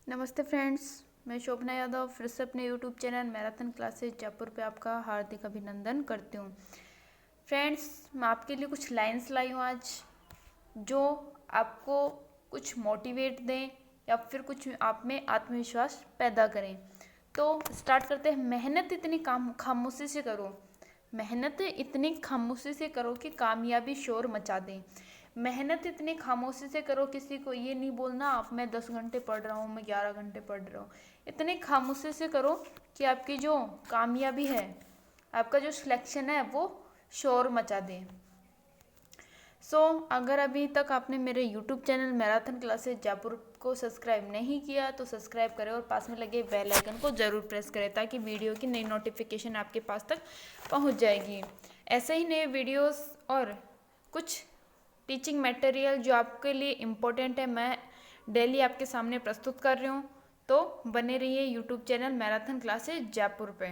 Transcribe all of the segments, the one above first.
नमस्ते फ्रेंड्स, मैं शोभना यादव फिर से अपने YouTube channel marathon classes Jaipur पे आपका हार्दिक अभिनंदन करती हूँ। फ्रेंड्स, मैं आपके लिए कुछ लाइंस लाई हूँ आज, जो आपको कुछ मोटिवेट दें या फिर कुछ आप में आत्मविश्वास पैदा करें। तो स्टार्ट करते हैं। मेहनत इतनी खामोशी से करो, मेहनत इतनी खामोशी से करो कि कामयाबी शोर मचा दे। मेहनत इतनी खामोशी से करो, किसी को ये नहीं बोलना आप मैं 10 घंटे पढ़ रहा हूँ, मैं 11 घंटे पढ़ रहा हूँ। इतनी खामोशी से करो कि आपकी जो कामयाबी है, आपका जो सिलेक्शन है वो शोर मचा दे। अगर अभी तक आपने मेरे YouTube channel marathon classes Jaipur को सब्सक्राइब नहीं किया तो सब्सक्राइब करें और पास में लगे बेल आइकन को ज़रूर प्रेस करें ताकि वीडियो की नई नोटिफिकेशन आपके पास तक पहुंच जाएगी। ऐसे ही नए वीडियोस और कुछ टीचिंग मटेरियल जो आपके लिए इम्पोर्टेंट है, मैं डेली आपके सामने प्रस्तुत कर रही हूँ। तो बने रहिए YouTube channel marathon classes Jaipur पे।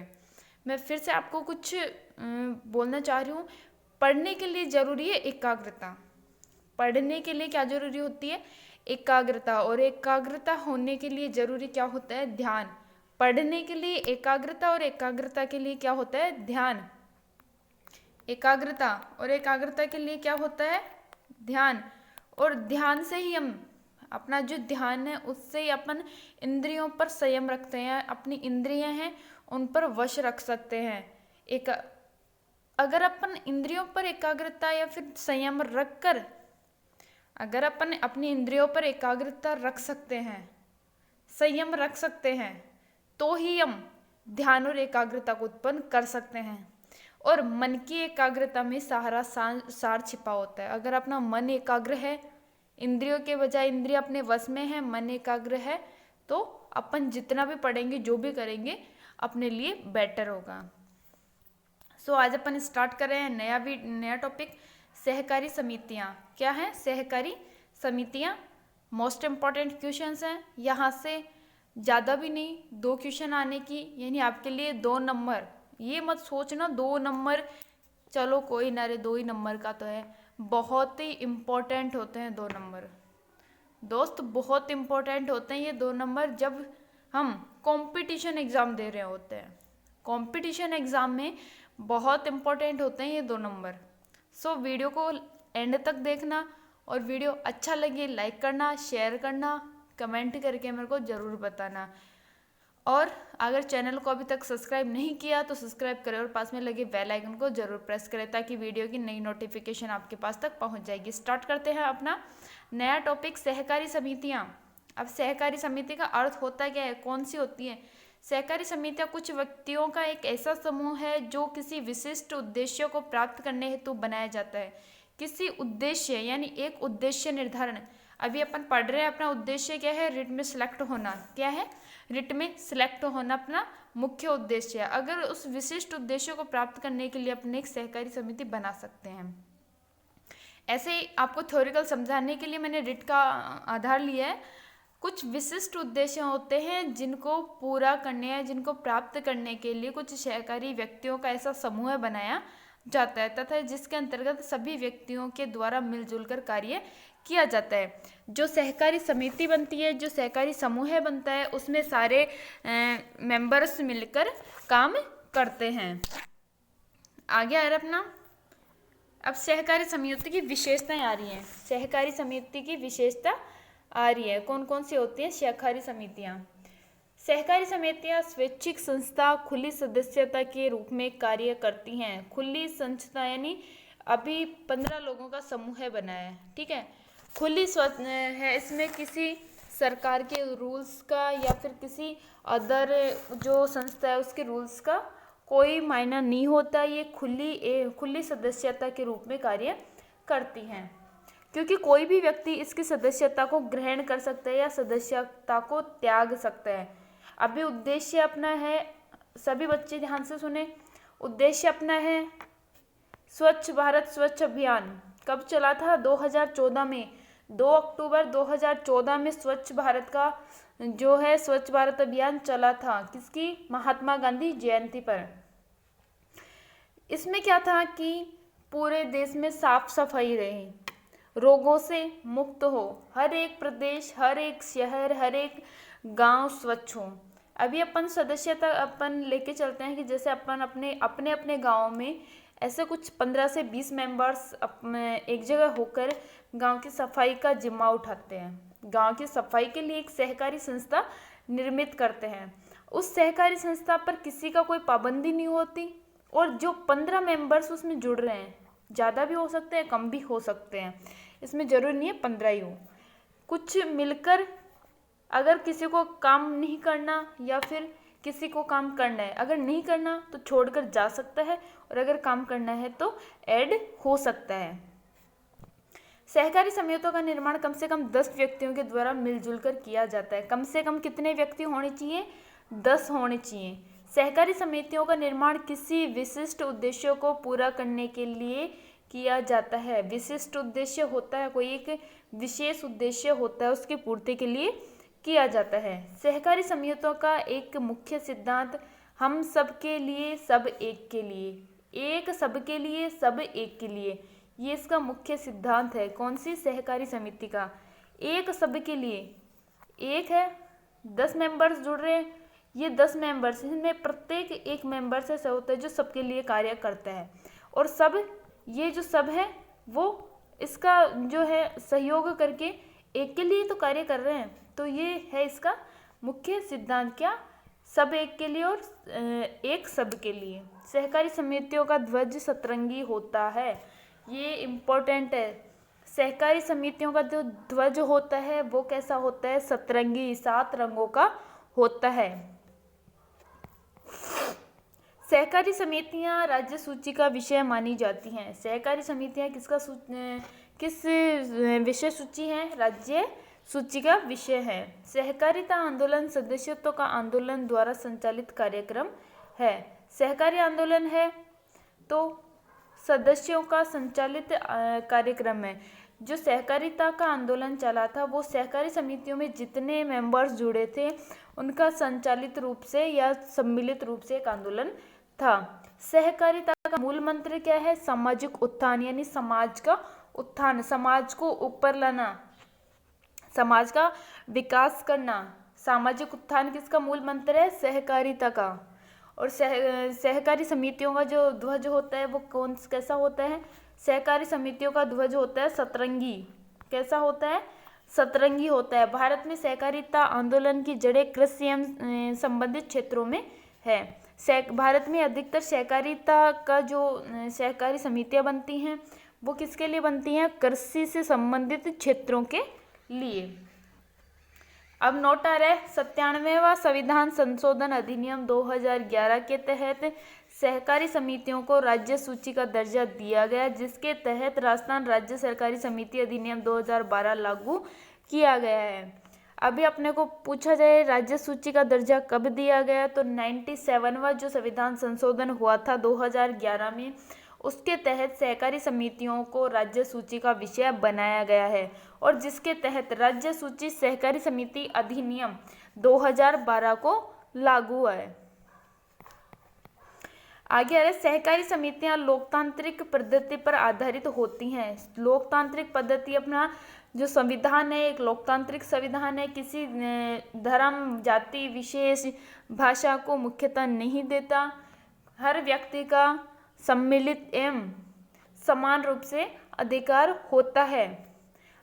मैं फिर से आपको कुछ बोलना चाह रही हूँ। पढ़ने के लिए ज़रूरी है एकाग्रता। पढ़ने के लिए क्या ज़रूरी होती है? एकाग्रता। और एकाग्रता होने के लिए ज़रूरी क्या होता है? ध्यान। पढ़ने के लिए एकाग्रता और एकाग्रता के लिए क्या होता है? ध्यान। एकाग्रता और एकाग्रता के लिए क्या होता है? ध्यान। और ध्यान से ही हम अपना जो ध्यान है उससे ही अपन इंद्रियों पर संयम रखते हैं, अपनी इंद्रियां हैं उन पर वश रख सकते हैं। एक अगर अपन इंद्रियों पर एकाग्रता या फिर संयम रखकर अगर अपन अपनी इंद्रियों पर एकाग्रता रख सकते हैं, संयम रख सकते हैं, तो ही हम ध्यान और एकाग्रता को उत्पन्न कर सकते हैं। और मन की एकाग्रता में सारा सार छिपा होता है। अगर अपना मन एकाग्र है, इंद्रियों के बजाय इंद्रिय अपने वश में है, मन एकाग्र है, तो अपन जितना भी पढ़ेंगे, जो भी करेंगे, अपने लिए बेटर होगा। आज अपन स्टार्ट कर रहे हैं नया टॉपिक, सहकारी समितियाँ। क्या है? सहकारी समितियाँ। मोस्ट इम्पॉर्टेंट क्वेश्चंस हैं, यहाँ से ज़्यादा भी नहीं, 2 क्वेश्चन आने की, यानी आपके लिए 2 नंबर। ये मत सोचना 2 नंबर, चलो कोई ना रे 2 ही नंबर का तो है। बहुत ही इम्पोर्टेंट होते हैं 2 नंबर दोस्त, बहुत इम्पोर्टेंट होते हैं ये 2 नंबर जब हम कंपटीशन एग्ज़ाम दे रहे होते हैं। कंपटीशन एग्ज़ाम में बहुत इम्पोर्टेंट होते हैं ये 2 नंबर। वीडियो को एंड तक देखना, और वीडियो अच्छा लगे लाइक करना, शेयर करना, कमेंट करके मेरे को ज़रूर बताना। और अगर चैनल को अभी तक सब्सक्राइब नहीं किया तो सब्सक्राइब करें और पास में लगे बेल आइकन को ज़रूर प्रेस करें ताकि वीडियो की नई नोटिफिकेशन आपके पास तक पहुंच जाएगी। स्टार्ट करते हैं अपना नया टॉपिक, सहकारी समितियां। अब सहकारी समिति का अर्थ होता क्या है, कौन सी होती है? सहकारी समितियां कुछ व्यक्तियों का एक ऐसा समूह है जो किसी विशिष्ट उद्देश्य को प्राप्त करने हेतु बनाया जाता है। किसी उद्देश्य यानी एक उद्देश्य निर्धारण। अभी अपन पढ़ रहे हैं, अपना उद्देश्य क्या है? रिट में सिलेक्ट होना। क्या है? रिट में सिलेक्ट होना अपना मुख्य उद्देश्य है। अगर उस विशिष्ट उद्देश्य को प्राप्त करने के लिए अपने एक सहकारी समिति बना सकते हैं। ऐसे ही आपको थ्योरिकल समझाने के लिए मैंने रिट का आधार लिया है। कुछ विशिष्ट उद्देश्य होते हैं जिनको पूरा करने या जिनको प्राप्त करने के लिए कुछ सहकारी व्यक्तियों का ऐसा समूह बनाया जाता है तथा जिसके अंतर्गत सभी व्यक्तियों के द्वारा मिलजुल कर कार्य किया जाता है। जो सहकारी समिति बनती है, जो सहकारी समूह बनता है, उसमें सारे मेंबर्स मिलकर काम करते हैं। आगे आ रहा अपना, अब सहकारी समिति की विशेषताएं आ रही हैं। सहकारी समिति की विशेषता आ रही है, कौन कौन सी होती हैं सहकारी समितियां? सहकारी समितियां स्वैच्छिक संस्था खुली सदस्यता के रूप में कार्य करती हैं। खुली संस्था यानी अभी 15 लोगों का समूह बना है, ठीक है, खुली है, इसमें किसी सरकार के रूल्स का या फिर किसी अदर जो संस्था है उसके रूल्स का कोई मायना नहीं होता। ये खुली सदस्यता के रूप में कार्य करती हैं, क्योंकि कोई भी व्यक्ति इसकी सदस्यता को ग्रहण कर सकता है या सदस्यता को त्याग सकता है। अभी उद्देश्य अपना है, सभी बच्चे ध्यान से सुने, उद्देश्य अपना है स्वच्छ भारत स्वच्छ अभियान। कब चला था? 2014 में। 2 अक्टूबर 2014 में स्वच्छ भारत का जो है स्वच्छ भारत अभियान चला था। किसकी? महात्मा गांधी जयंती पर। इसमें क्या था कि पूरे देश में साफ सफाई रही, रोगों से मुक्त हो, हर एक प्रदेश, हर एक शहर, हर एक गांव स्वच्छ हो। अभी अपन सदस्यता अपन लेके चलते हैं कि जैसे अपन अपने अपने अपने गाँव में ऐसे कुछ 15 से 20 मेंबर्स एक जगह होकर गांव की सफाई का जिम्मा उठाते हैं। गांव की सफाई के लिए एक सहकारी संस्था निर्मित करते हैं। उस सहकारी संस्था पर किसी का कोई पाबंदी नहीं होती, और जो 15 मेंबर्स उसमें जुड़ रहे हैं, ज़्यादा भी हो सकते हैं, कम भी हो सकते हैं, इसमें ज़रूरी नहीं है 15 ही हो। कुछ मिलकर अगर किसी को काम नहीं करना या फिर किसी को काम करना है, अगर नहीं करना तो छोड़कर जा सकता है, और अगर काम करना है तो ऐड हो सकता है। सहकारी समितियों का निर्माण कम से कम 10 व्यक्तियों के द्वारा मिलजुल कर किया जाता है। कम से कम कितने व्यक्ति होने चाहिए? 10 होने चाहिए। सहकारी समितियों का निर्माण किसी विशिष्ट उद्देश्यों को पूरा करने के लिए किया जाता है। विशिष्ट उद्देश्य होता है, कोई एक विशेष उद्देश्य होता है, उसकी पूर्ति के लिए किया जाता है। सहकारी समितियों का एक मुख्य सिद्धांत हम सबके लिए सब एक के लिए, एक सबके लिए सब एक के लिए, ये इसका मुख्य सिद्धांत है। कौन सी? सहकारी समिति का। एक सबके लिए, एक है, 10 मेंबर्स जुड़ रहे हैं, ये 10 मेंबर्स, इनमें प्रत्येक एक मेंबर से ऐसा होता है जो सबके लिए कार्य करता है, और सब, ये जो सब है वो इसका जो है सहयोग करके एक के लिए तो कार्य कर रहे हैं। तो ये है इसका मुख्य सिद्धांत, क्या? सब एक के लिए और एक सब के लिए। सहकारी समितियों का ध्वज सतरंगी होता है, ये इम्पोर्टेंट है। सहकारी समितियों का जो ध्वज होता है वो कैसा होता है? सतरंगी, 7 रंगों का होता है। सहकारी समितियां राज्य सूची का विषय मानी जाती हैं। सहकारी समितियां किस विषय सूची है? राज्य सूची का विषय है। सहकारिता आंदोलन सदस्यत्व का आंदोलन द्वारा संचालित कार्यक्रम है। सहकारी आंदोलन है तो सदस्यों का संचालित कार्यक्रम है। जो सहकारिता का आंदोलन चला था वो सहकारी समितियों में जितने मेंबर्स जुड़े थे उनका संचालित रूप से या सम्मिलित रूप से एक आंदोलन था। सहकारिता का मूल मंत्र क्या है? सामाजिक उत्थान, यानी समाज का उत्थान, समाज को ऊपर लाना, समाज का विकास करना। सामाजिक उत्थान किसका मूल मंत्र है? सहकारिता का। और सहकारी समितियों का जो ध्वज होता है वो कैसा होता है? सहकारी समितियों का ध्वज होता है सतरंगी। कैसा होता है? सतरंगी होता है। भारत में सहकारिता आंदोलन की जड़ें कृषि एवं संबंधित क्षेत्रों में है। भारत में अधिकतर सहकारिता का जो सहकारी समितियां बनती हैं वो किसके लिए बनती हैं? कृषि से संबंधित क्षेत्रों के लिए। अब नोट आ रहा है 97वां संविधान संशोधन अधिनियम 2011 के तहत सहकारी समितियों को राज्य सूची का दर्जा दिया गया, जिसके तहत राजस्थान राज्य सहकारी समिति अधिनियम 2012 लागू किया गया है। अभी अपने को पूछा जाए राज्य सूची का दर्जा कब दिया गया, तो 97वां जो संविधान संशोधन हुआ था 2011 में, उसके तहत सहकारी समितियों को राज्य सूची का विषय बनाया गया है, और जिसके तहत राज्य सूची सहकारी समिति अधिनियम 2012 को लागू है। आगे आ रहे सहकारी समितियां लोकतांत्रिक पद्धति पर आधारित होती हैं। लोकतांत्रिक पद्धति अपना जो संविधान है एक लोकतांत्रिक संविधान है, किसी धर्म, जाति, विशेष भाषा को मुख्यता नहीं देता। हर व्यक्ति का सम्मिलित एवं समान रूप से अधिकार होता है,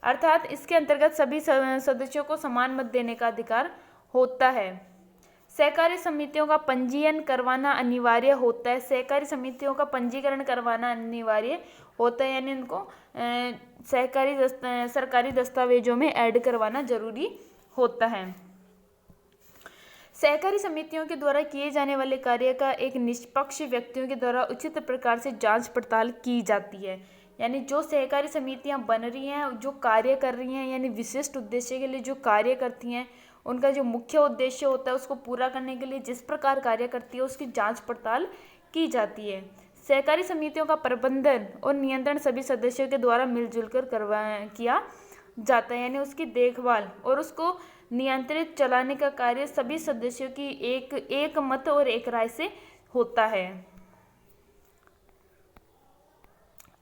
अर्थात इसके अंतर्गत सभी सदस्यों को समान मत देने का अधिकार होता है। सहकारी समितियों का पंजीयन करवाना अनिवार्य होता है। सहकारी समितियों का पंजीकरण करवाना अनिवार्य होता है, यानी इनको सरकारी दस्तावेजों में ऐड करवाना जरूरी होता है। सहकारी समितियों के द्वारा किए जाने वाले कार्य का एक निष्पक्ष व्यक्तियों के द्वारा उचित प्रकार से जांच पड़ताल की जाती है। यानी जो सहकारी समितियां बन रही हैं, जो कार्य कर रही हैं, यानी विशिष्ट उद्देश्य के लिए जो कार्य करती हैं, उनका जो मुख्य उद्देश्य होता है उसको पूरा करने के लिए जिस प्रकार कार्य करती है उसकी जांच पड़ताल की जाती है। सहकारी समितियों का प्रबंधन और नियंत्रण सभी सदस्यों के द्वारा मिलजुल कर किया जाता है, यानी उसकी देखभाल और उसको नियंत्रित चलाने का कार्य सभी सदस्यों की एक मत और एक राय से होता है।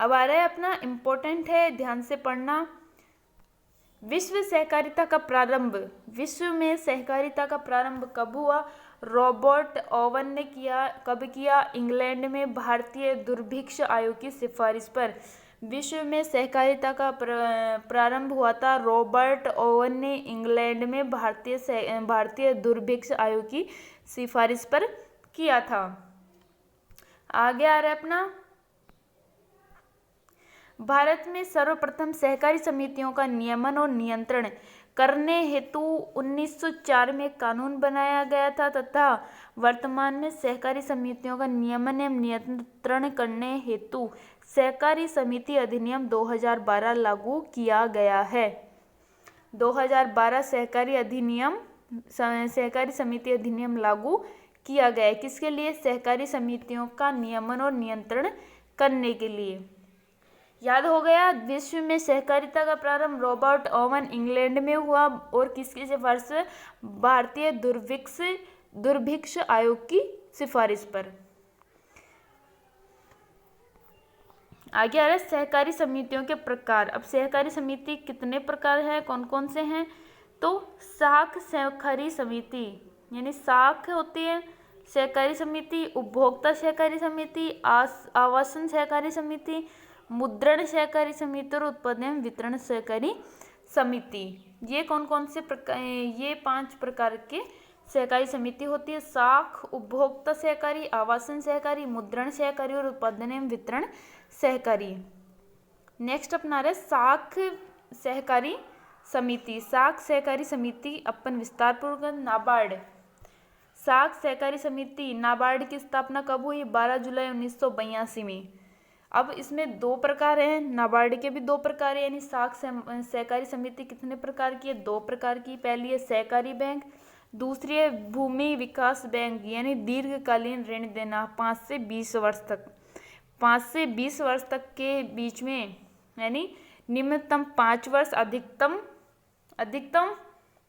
अब आ रहा है अपना इम्पोर्टेंट है, ध्यान से पढ़ना। विश्व सहकारिता का प्रारंभ, विश्व में सहकारिता का प्रारंभ कब हुआ? रॉबर्ट ओवन ने किया। कब किया? इंग्लैंड में भारतीय दुर्भिक्ष आयोग की सिफारिश पर। विश्व में सहकारिता का प्रारंभ हुआ था रॉबर्ट ओवन ने इंग्लैंड में भारतीय दुर्भिक्ष आयोग की सिफारिश पर किया था। आगे आ रहा है अपना, भारत में सर्वप्रथम सहकारी समितियों का नियमन और नियंत्रण करने हेतु 1904 में कानून बनाया गया था तथा वर्तमान में सहकारी समितियों का नियमन एवं नियंत्रण करने हेतु सहकारी समिति अधिनियम 2012 लागू किया गया है। 2012 सहकारी समिति अधिनियम लागू किया गया है। किसके लिए? सहकारी समितियों का नियमन और नियंत्रण करने के लिए। याद हो गया। विश्व में सहकारिता का प्रारंभ रॉबर्ट ओवन इंग्लैंड में हुआ और किसकी सिफारिश? भारतीय दुर्भिक्ष आयोग की सिफारिश पर। आगे आ रहा है सहकारी समितियों के प्रकार। अब सहकारी समिति कितने प्रकार है, कौन कौन से हैं? तो शाख सहकारी समिति, यानी शाख होती है सहकारी समिति, उपभोक्ता सहकारी समिति, आवासन सहकारी समिति, मुद्रण सहकारी समिति और उत्पादन एवं वितरण सहकारी समिति। ये कौन कौन से प्रकार? ये 5 प्रकार के सहकारी समिति होती है। शाख, उपभोक्ता सहकारी, आवासन सहकारी, मुद्रण सहकारी और उत्पादन एवं वितरण सहकारी। नेक्स्ट अपना रहे शाख सहकारी समिति। शाख सहकारी समिति अपन विस्तार पूर्वक नाबार्ड। शाख सहकारी समिति नाबार्ड की स्थापना कब हुई? 12 जुलाई 1982 में। अब इसमें 2 प्रकार हैं, नाबार्ड के भी 2 प्रकार है, यानी शाख सहकारी समिति कितने प्रकार की है? 2 प्रकार की। पहली है सहकारी बैंक, दूसरी है भूमि विकास बैंक, यानी दीर्घकालीन ऋण देना 5 से 20 वर्ष तक। 5 से 20 वर्ष तक के बीच में, यानी निम्नतम 5 वर्ष, अधिकतम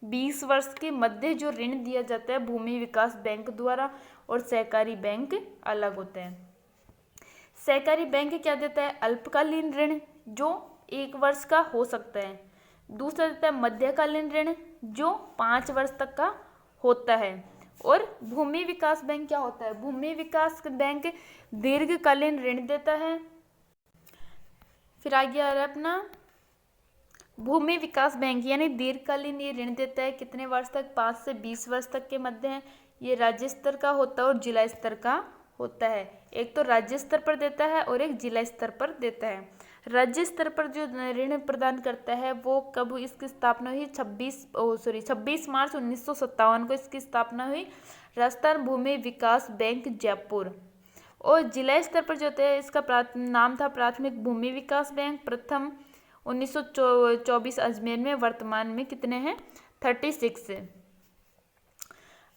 20 वर्ष के मध्य जो ऋण दिया जाता है भूमि विकास बैंक द्वारा, और सहकारी बैंक अलग होते हैं। सहकारी बैंक क्या देता है? अल्पकालीन ऋण जो 1 वर्ष का हो सकता है। दूसरा देता है मध्यकालीन ऋण जो 5 वर्ष तक का होता है। और भूमि विकास बैंक क्या होता है? भूमि विकास बैंक दीर्घकालीन ऋण देता है। फिर आगे आ रहा है अपना भूमि विकास बैंक, यानी दीर्घकालीन ये ऋण देता है कितने वर्ष तक? 5 से 20 वर्ष तक के मध्य है। ये राज्य स्तर का होता है और जिला स्तर का होता है। एक तो राज्य स्तर पर देता है और एक जिला स्तर पर देता है। राज्य स्तर पर जो ऋण प्रदान करता है वो कब इसकी स्थापना हुई? 26 मार्च 1957 को इसकी स्थापना हुई। राजस्थान भूमि विकास बैंक जयपुर। और जिला स्तर पर जो होता है इसका नाम था प्राथमिक भूमि विकास बैंक। प्रथम 1924 अजमेर में, वर्तमान में कितने हैं? 36।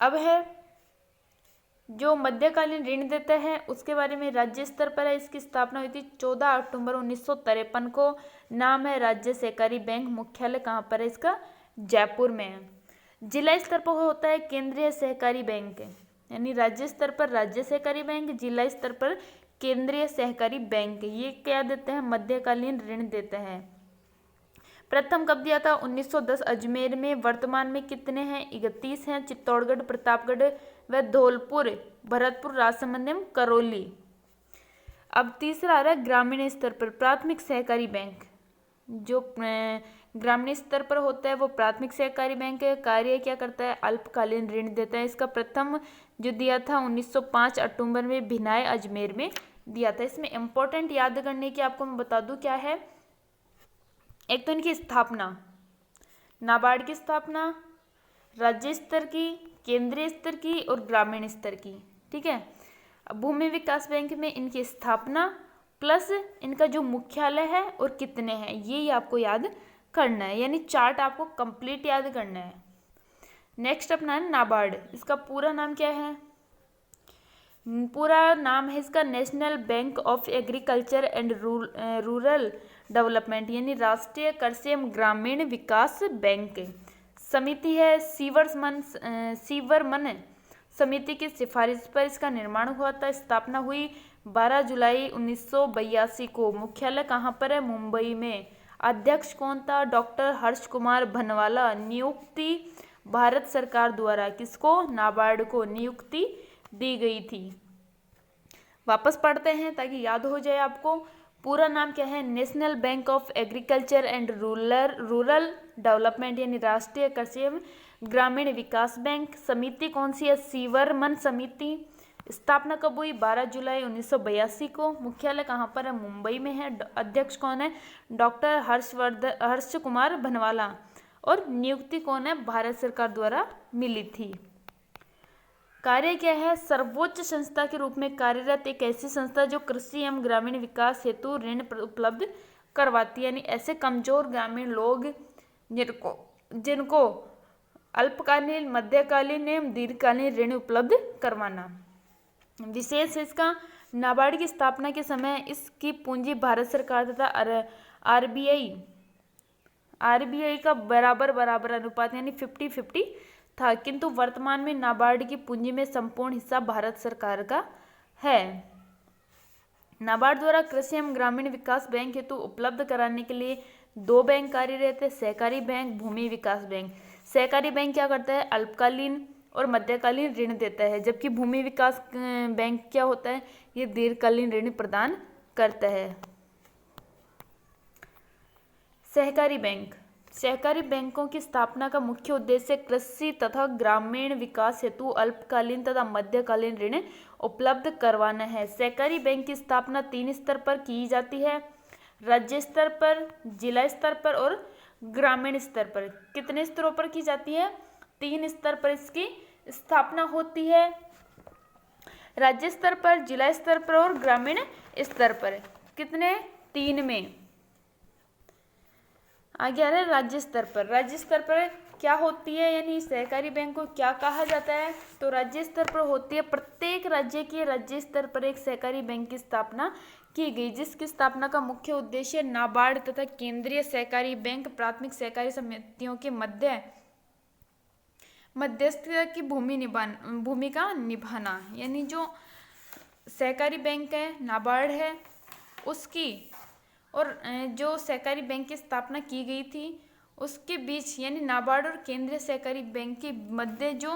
अब है जो मध्यकालीन ऋण देता है उसके बारे में। राज्य स्तर पर है, इसकी स्थापना हुई थी 14 अक्टूबर 1953 को। नाम है राज्य सहकारी बैंक। मुख्यालय कहाँ पर है इसका? जयपुर में है। जिला स्तर पर होता है केंद्रीय सहकारी बैंक, यानी राज्य स्तर पर राज्य सहकारी बैंक, जिला स्तर पर केंद्रीय सहकारी बैंक। ये क्या देते हैं? मध्यकालीन ऋण देते हैं। प्रथम कब दिया था? 1910 अजमेर में। वर्तमान में कितने हैं? 31 हैं। चित्तौड़गढ़, प्रतापगढ़ व धौलपुर, भरतपुर, राजसमंद एवं करौली। अब तीसरा आ रहा है ग्रामीण स्तर पर प्राथमिक सहकारी बैंक। जो ग्रामीण स्तर पर होता है वो प्राथमिक सहकारी बैंक है। कार्य क्या करता है? अल्पकालीन ऋण देता है। इसका प्रथम जो दिया था 1905 अक्टूबर में भिनाई अजमेर में दिया था। इसमें इम्पोर्टेंट याद करने की आपको मैं बता दूं क्या है। एक तो इनकी स्थापना, नाबार्ड की स्थापना राज्य स्तर की, केंद्रीय स्तर की और ग्रामीण स्तर की। ठीक है। अब भूमि विकास बैंक में इनकी स्थापना प्लस इनका जो मुख्यालय है और कितने हैं, ये आपको याद करना है, यानी चार्ट आपको कंप्लीट याद करना है। नेक्स्ट अपना है नाबार्ड। इसका पूरा नाम क्या है? पूरा नाम है इसका national bank of agriculture and rural development, यानी राष्ट्रीय कृषि एवं ग्रामीण विकास बैंक। समिति है सीवरमन समिति की सिफारिश पर इसका निर्माण हुआ था। स्थापना हुई 12 जुलाई 1982 को। मुख्यालय कहाँ पर है? मुंबई में। अध्यक्ष कौन था? डॉक्टर हर्ष कुमार भनवाला। नियुक्ति भारत सरकार द्वारा किसको? नाबार्ड को नियुक्ति दी गई थी। वापस पढ़ते हैं ताकि याद हो जाए आपको। पूरा नाम क्या है? National bank of agriculture and rural development, यानी राष्ट्रीय कृषि एवं ग्रामीण विकास बैंक। समिति कौन सी है? सीवरमन समिति। स्थापना कब हुई? 12 जुलाई 1982 को। मुख्यालय कहाँ पर है? मुंबई में है। अध्यक्ष कौन है? डॉक्टर हर्ष कुमार भनवाला। और नियुक्ति कौन है? भारत सरकार द्वारा मिली थी। कार्य क्या है? सर्वोच्च संस्था के रूप में कार्यरत एक ऐसी संस्था जो कृषि एवं ग्रामीण विकास हेतु ऋण उपलब्ध करवाती है, यानी ऐसे कमजोर ग्रामीण लोग जिनको अल्पकालीन, मध्यकालीन एवं दीर्घकालीन ऋण उपलब्ध करवाना। विशेष इसका नाबार्ड की स्थापना के समय इसकी पूंजी भारत सरकार तथा आरबीआई का बराबर अनुपात, यानी 50-50 था, किंतु वर्तमान में नाबार्ड की पूंजी में संपूर्ण हिस्सा भारत सरकार का है। नाबार्ड द्वारा कृषि एवं ग्रामीण विकास बैंक हेतु उपलब्ध कराने के लिए 2 बैंक कार्यरत है, सहकारी बैंक, भूमि विकास बैंक। सहकारी बैंक क्या करता है? अल्पकालीन और मध्यकालीन ऋण देता है, जबकि भूमि विकास बैंक क्या होता है? ये दीर्घकालीन ऋण प्रदान करता है। सहकारी बैंकों की स्थापना का मुख्य उद्देश्य कृषि तथा ग्रामीण विकास हेतु अल्पकालीन तथा मध्यकालीन ऋण उपलब्ध करवाना है। सहकारी बैंक की स्थापना 3 स्तर पर की जाती है, राज्य स्तर पर, जिला स्तर पर और ग्रामीण स्तर पर। कितने स्तरों पर की जाती है? 3 स्तर पर इसकी स्थापना होती है, राज्य स्तर पर, जिला स्तर पर और ग्रामीण स्तर पर। कितने? 3 में। आगे आ रहा है राज्य स्तर पर। राज्य स्तर पर क्या होती है, यानी सहकारी बैंक को क्या कहा जाता है? तो राज्य स्तर पर होती है, प्रत्येक राज्य के राज्य स्तर पर एक सहकारी बैंक की स्थापना की गई, जिसकी स्थापना का मुख्य उद्देश्य नाबार्ड तथा केंद्रीय सहकारी बैंक प्राथमिक सहकारी समितियों के मध्यस्थता की भूमिका निभाना। यानी जो सहकारी बैंक है, नाबार्ड है, उसकी और जो सहकारी बैंक की स्थापना की गई थी उसके बीच, यानी नाबार्ड और केंद्रीय सहकारी बैंक के मध्य जो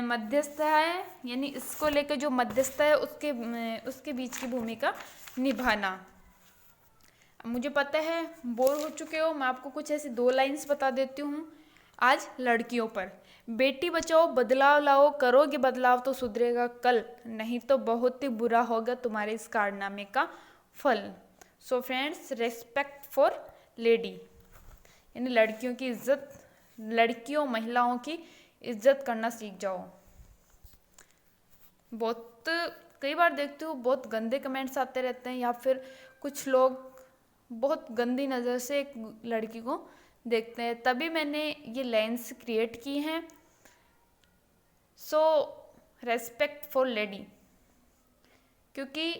मध्यस्थता है, यानी इसको लेकर जो मध्यस्थता है उसके बीच की भूमिका निभाना। मुझे पता है बोर हो चुके हो, मैं आपको कुछ ऐसी 2 लाइन्स बता देती हूँ आज लड़कियों पर। बेटी बचाओ बदलाव लाओ, करोगे बदलाव तो सुधरेगा कल, नहीं तो बहुत ही बुरा होगा तुम्हारे इस कारनामे का फल। So friends, respect for lady, यानी लड़कियों की इज्जत, लड़कियों महिलाओं की इज्जत करना सीख जाओ। बहुत कई बार देखती हूँ बहुत गंदे कमेंट्स आते रहते हैं, या फिर कुछ लोग बहुत गंदी नज़र से एक लड़की को देखते हैं, तभी मैंने ये लाइन्स क्रिएट की हैं। सो रेस्पेक्ट फॉर लेडी, क्योंकि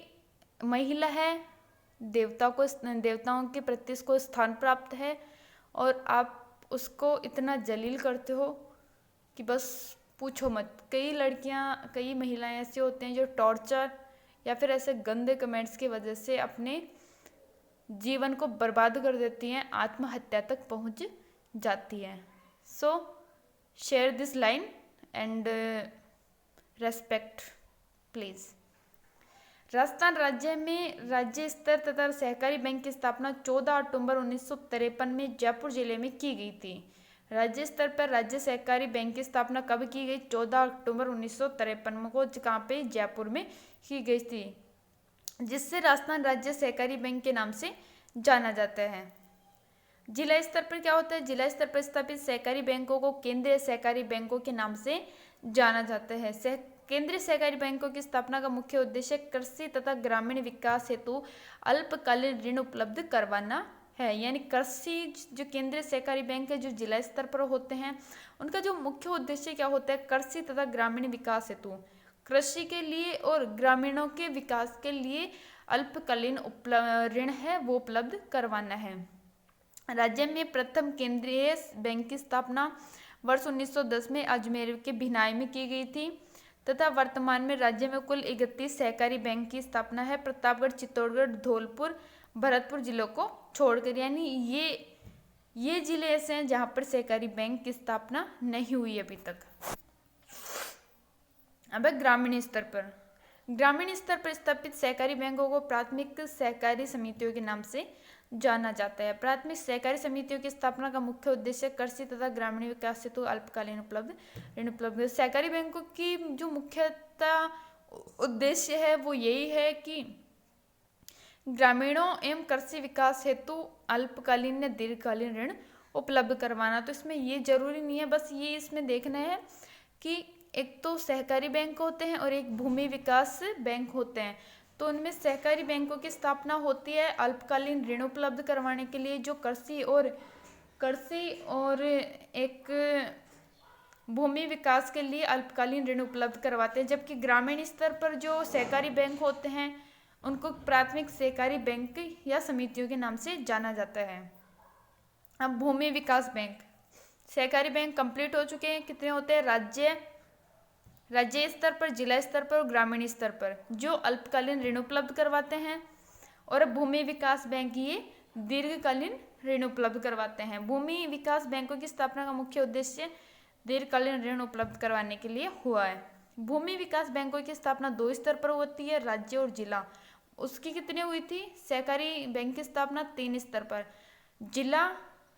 महिला है, देवताओं के प्रति उसको स्थान प्राप्त है, और आप उसको इतना जलील करते हो कि बस पूछो मत। कई महिलाएं ऐसी होती हैं जो टॉर्चर या फिर ऐसे गंदे कमेंट्स की वजह से अपने जीवन को बर्बाद कर देती हैं, आत्महत्या तक पहुंच जाती हैं। सो share this line and respect please. Rajasthan राज्य में राज्य स्तर तथा सहकारी बैंक की स्थापना 14 अक्टूबर 1953 में जयपुर जिले में की गई थी। राज्य स्तर पर राज्य सहकारी बैंक की स्थापना कब की गई? 14 अक्टूबर 1953 को, कहाँ पे? जयपुर में की गई थी, जिससे राजस्थान राज्य सहकारी बैंक के नाम से जाना जाता है। जिला स्तर पर क्या होता है? जिला स्तर पर स्थापित सहकारी बैंकों को केंद्रीय सहकारी बैंकों के नाम से जाना जाता है। केंद्रीय सहकारी बैंकों की स्थापना का मुख्य उद्देश्य कृषि तथा ग्रामीण विकास हेतु अल्पकालीन ऋण उपलब्ध करवाना है। यानी कृषि जो केंद्रीय सहकारी बैंक है, जो जिला स्तर पर होते हैं, उनका जो मुख्य उद्देश्य क्या होता है? कृषि तथा ग्रामीण विकास हेतु, कृषि के लिए और ग्रामीणों के विकास के लिए अल्पकालीन ऋण है वो उपलब्ध करवाना है। राज्य में प्रथम केंद्रीय बैंक की स्थापना वर्ष 1910 में अजमेर के भिनाई में की गई थी, तथा वर्तमान में राज्य में कुल 31 सहकारी बैंक की स्थापना है, प्रतापगढ़, चित्तौड़गढ़, धौलपुर, भरतपुर जिलों को छोड़कर। यानी ये जिले ऐसे हैं जहाँ पर सहकारी बैंक की स्थापना नहीं हुई अभी तक। अब ग्रामीण स्तर पर स्थापित सहकारी बैंकों को प्राथमिक सहकारी समितियों के नाम से जाना जाता है। प्राथमिक सहकारी समितियों की स्थापना का मुख्य उद्देश्य कृषि तथा ग्रामीण विकास हेतु अल्पकालीन ऋण उपलब्ध। सहकारी बैंकों की जो मुख्यतः उद्देश्य है वो यही है कि ग्रामीणों एवं कृषि विकास हेतु अल्पकालीन या दीर्घकालीन ऋण उपलब्ध करवाना। तो इसमें ये जरूरी नहीं है, बस ये इसमें देखना है कि एक तो सहकारी बैंक होते हैं और एक भूमि विकास बैंक होते हैं। तो उनमें सहकारी बैंकों की स्थापना होती है अल्पकालीन ऋण उपलब्ध करवाने के लिए, जो कृषि और एक भूमि विकास के लिए अल्पकालीन ऋण उपलब्ध करवाते हैं। जबकि ग्रामीण स्तर पर जो सहकारी बैंक होते हैं उनको प्राथमिक सहकारी बैंक या समितियों के नाम से जाना जाता है। अब भूमि विकास बैंक, सहकारी बैंक कंप्लीट हो चुके हैं। कितने होते हैं? राज्य स्तर पर, जिला स्तर पर और ग्रामीण स्तर पर जो अल्पकालीन ऋण उपलब्ध करवाते हैं। और भूमि विकास बैंक ये दीर्घकालीन ऋण उपलब्ध करवाते हैं। भूमि विकास बैंकों की स्थापना का मुख्य उद्देश्य दीर्घकालीन ऋण उपलब्ध करवाने के लिए हुआ है। भूमि विकास बैंकों की स्थापना 2 स्तर पर होती है, राज्य और जिला। उसकी कितनी हुई थी? सहकारी बैंक की स्थापना 3 स्तर पर,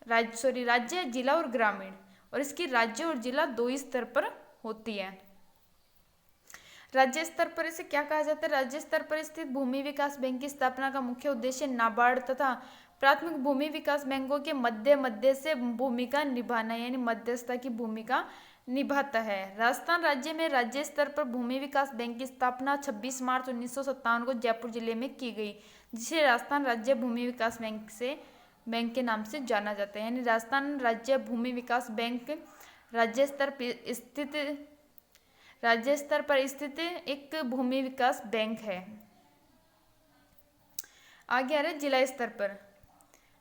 राज्य, जिला और ग्रामीण। और इसकी राज्य और जिला 2 स्तर पर होती है। राज्य स्तर पर इसे क्या कहा जाता है? राज्य स्तर पर स्थित भूमि विकास बैंक की स्थापना का मुख्य उद्देश्य नाबार्ड तथा प्राथमिक भूमि विकास बैंकों के मध्य से भूमिका निभाना, यानी मध्यस्थता की भूमिका निभाता है। राजस्थान राज्य में राज्य स्तर पर भूमि विकास बैंक की स्थापना 26 मार्च 1957 को जयपुर जिले में की गई, जिसे राजस्थान राज्य भूमि विकास बैंक के नाम से जाना जाता है। यानी राजस्थान राज्य भूमि विकास बैंक राज्य स्तर पर स्थित एक भूमि विकास बैंक है। आगे आ रहे जिला स्तर पर।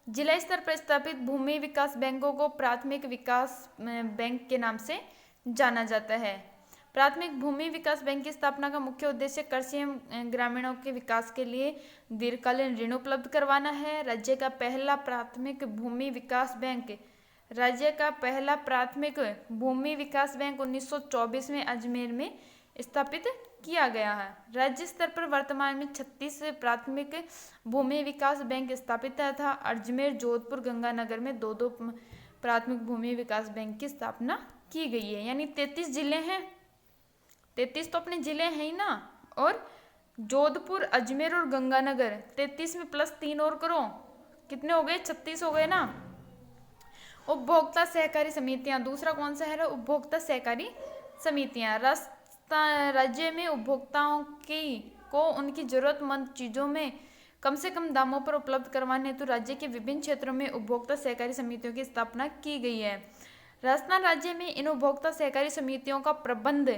जिला स्तर पर स्थापित भूमि विकास बैंकों को प्राथमिक विकास बैंक के नाम से जाना जाता है। प्राथमिक भूमि विकास बैंक की स्थापना का मुख्य उद्देश्य कृषि एवं ग्रामीणों के विकास के लिए दीर्घकालीन ऋण उपलब्ध करवाना है। राज्य का पहला प्राथमिक भूमि विकास बैंक 1924 में अजमेर में स्थापित किया गया है। राज्य स्तर पर वर्तमान में 36 प्राथमिक भूमि विकास बैंक स्थापित है तथा अजमेर, जोधपुर, गंगानगर में 2 प्राथमिक भूमि विकास बैंक की स्थापना की गई है। यानी 33 जिले हैं, 33 तो अपने जिले हैं ही ना। और जोधपुर, अजमेर और गंगानगर 33 में +3 और करो, कितने हो गए? 36 हो गए ना। उपभोक्ता सहकारी समितियां, दूसरा कौन सा है? उपभोक्ता सहकारी समितियां। राज्य में उपभोक्ताओं को उनकी जरूरतमंद चीजों में कम से कम दामों पर उपलब्ध करवाने हेतु राज्य के विभिन्न क्षेत्रों में उपभोक्ता सहकारी समितियों की स्थापना की गई है। राजस्थान राज्य में इन उपभोक्ता सहकारी समितियों का प्रबंध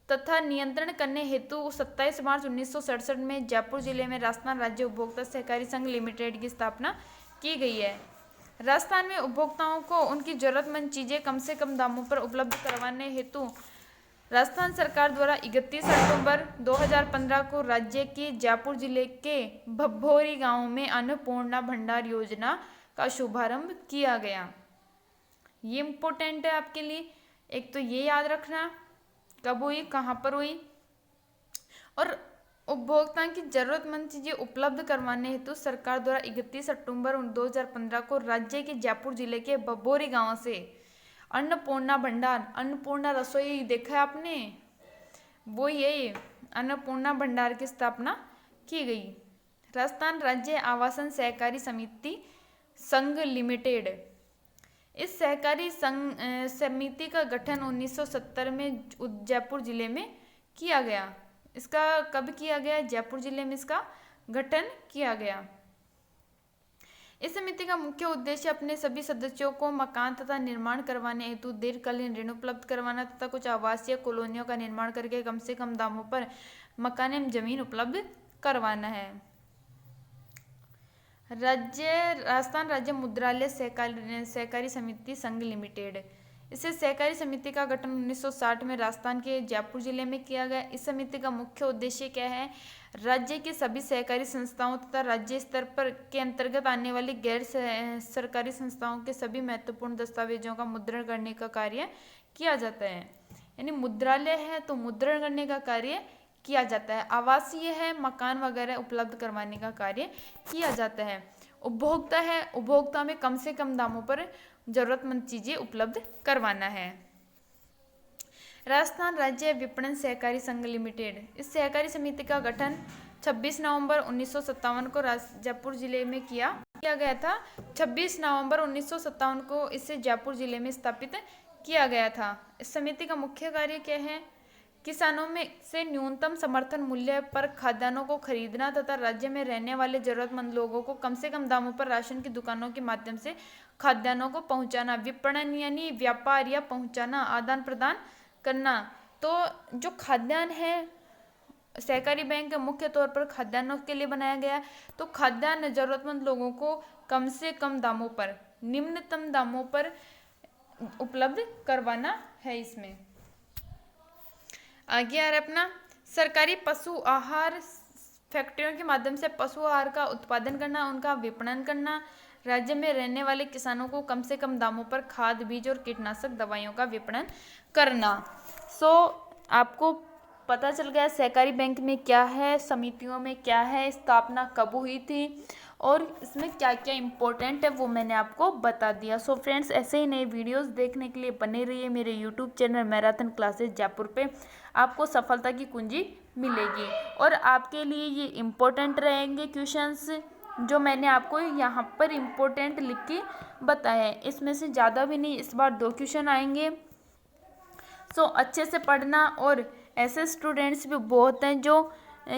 तथा नियंत्रण करने हेतु 27 मार्च 1967 में जयपुर जिले में राजस्थान राज्य उपभोक्ता सहकारी संघ लिमिटेड की स्थापना की गई है। राजस्थान में उपभोक्ताओं को उनकी जरूरतमंद चीजें कम से कम दामों पर उपलब्ध करवाने हेतु राजस्थान सरकार द्वारा 31 अक्टूबर 2015 को राज्य के जयपुर जिले के भभोरी गांव में अन्नपूर्णा भंडार योजना का शुभारंभ किया गया। ये इम्पोर्टेंट है आपके लिए। एक तो ये याद रखना कब हुई, कहाँ पर हुई। और उपभोक्ता की जरूरतमंद चीजें उपलब्ध करवाने हेतु सरकार द्वारा 31 अक्टूबर 2015 को राज्य के जयपुर जिले के भभोरी गांव से अन्नपूर्णा भंडार, अन्नपूर्णा रसोई देखा है आपने, वो ये अन्नपूर्णा भंडार की स्थापना की गई। राजस्थान राज्य आवासन सहकारी समिति संघ लिमिटेड, इस सहकारी समिति का गठन 1970 में जयपुर जिले में किया गया। इसका कब किया गया? जयपुर जिले में इसका गठन किया गया। इस समिति का मुख्य उद्देश्य अपने सभी सदस्यों को मकान तथा निर्माण करवाने हेतु दीर्घकालीन ऋण उपलब्ध करवाना तथा कुछ आवासीय कॉलोनियों का निर्माण करके कम से कम दामों पर मकान एवं जमीन उपलब्ध करवाना है। राजस्थान राज्य मुद्रालय सहकारी समिति संघ लिमिटेड, इसे सहकारी समिति का गठन 1960 में राजस्थान के जयपुर जिले में किया गया। इस समिति का मुख्य उद्देश्य क्या है? राज्य की सभी सहकारी संस्थाओं तथा राज्य स्तर पर के अंतर्गत आने वाली गैर सरकारी संस्थाओं के सभी महत्वपूर्ण दस्तावेजों का मुद्रण करने का कार्य किया जाता है। यानी मुद्रालय है तो मुद्रण करने का कार्य किया जाता है। आवासीय है, मकान वगैरह उपलब्ध करवाने का कार्य किया जाता है। उपभोक्ता है, उपभोक्ता में कम से कम दामों पर जरूरतमंद चीजें उपलब्ध करवाना है। राजस्थान राज्य विपणन सहकारी संघ लिमिटेड, इस सहकारी समिति का गठन 26 नवंबर 1957 को जयपुर जिले में किया गया था। 26 नवंबर 1957 को इसे जयपुर जिले में स्थापित किया गया था। इस समिति का मुख्य कार्य क्या है? किसानों में से न्यूनतम समर्थन मूल्य पर खाद्यान्नों को खरीदना तथा राज्य में रहने वाले जरूरतमंद लोगों को कम से कम दामों पर राशन की दुकानों के माध्यम से खाद्यान्नों को पहुंचाना। विपणन यानी व्यापार या पहुंचाना, आदान प्रदान करना। तो जो खाद्यान्न है, सहकारी बैंक मुख्य तौर पर खाद्यान्नों के लिए बनाया गया। तो खाद्यान्न जरूरतमंद लोगों को कम से कम दामों पर, निम्नतम दामों पर उपलब्ध करवाना है। इसमें आगे आ रहा है अपना सरकारी पशु आहार फैक्ट्रियों के माध्यम से पशु आहार का उत्पादन करना, उनका विपणन करना, राज्य में रहने वाले किसानों को कम से कम दामों पर खाद, बीज और कीटनाशक दवाइयों का विपणन करना। आपको पता चल गया सहकारी बैंक में क्या है, समितियों में क्या है, स्थापना कब हुई थी और इसमें क्या क्या इम्पोर्टेंट है वो मैंने आपको बता दिया। फ्रेंड्स, ऐसे ही नए वीडियोस देखने के लिए बने रहिए मेरे YouTube channel marathon classes Jaipur पे। आपको सफलता की कुंजी मिलेगी और आपके लिए ये इम्पोर्टेंट रहेंगे क्वेश्चंस जो मैंने आपको यहाँ पर इम्पोर्टेंट लिख के बताया है। इसमें से ज़्यादा भी नहीं, इस बार 2 क्वेश्चन आएंगे। अच्छे से पढ़ना। और ऐसे स्टूडेंट्स भी बहुत हैं जो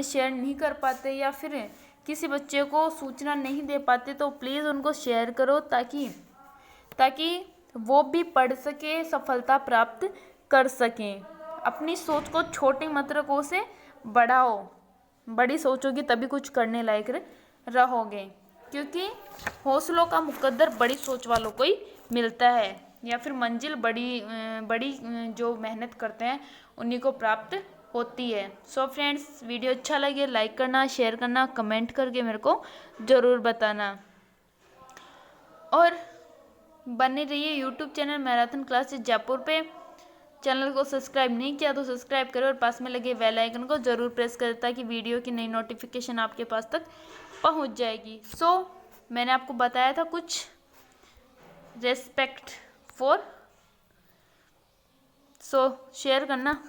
शेयर नहीं कर पाते या फिर किसी बच्चे को सूचना नहीं दे पाते, तो प्लीज़ उनको शेयर करो ताकि वो भी पढ़ सके, सफलता प्राप्त कर सकें। अपनी सोच को छोटे मत रखो, से बढ़ाओ। बड़ी सोचोगी तभी कुछ करने लायक रहोगे, क्योंकि हौसलों का मुकद्दर बड़ी सोच वालों को ही मिलता है, या फिर मंजिल बड़ी जो मेहनत करते हैं उन्हीं को प्राप्त होती है। फ्रेंड्स, वीडियो अच्छा लगे लाइक करना, शेयर करना, कमेंट करके मेरे को ज़रूर बताना और बने रहिए YouTube channel marathon classes Jaipur पे। चैनल को सब्सक्राइब नहीं किया तो सब्सक्राइब करें और पास में लगे बेल आइकन को ज़रूर प्रेस करें ताकि वीडियो की नई नोटिफिकेशन आपके पास तक पहुंच जाएगी। मैंने आपको बताया था कुछ रेस्पेक्ट फॉर, शेयर करना।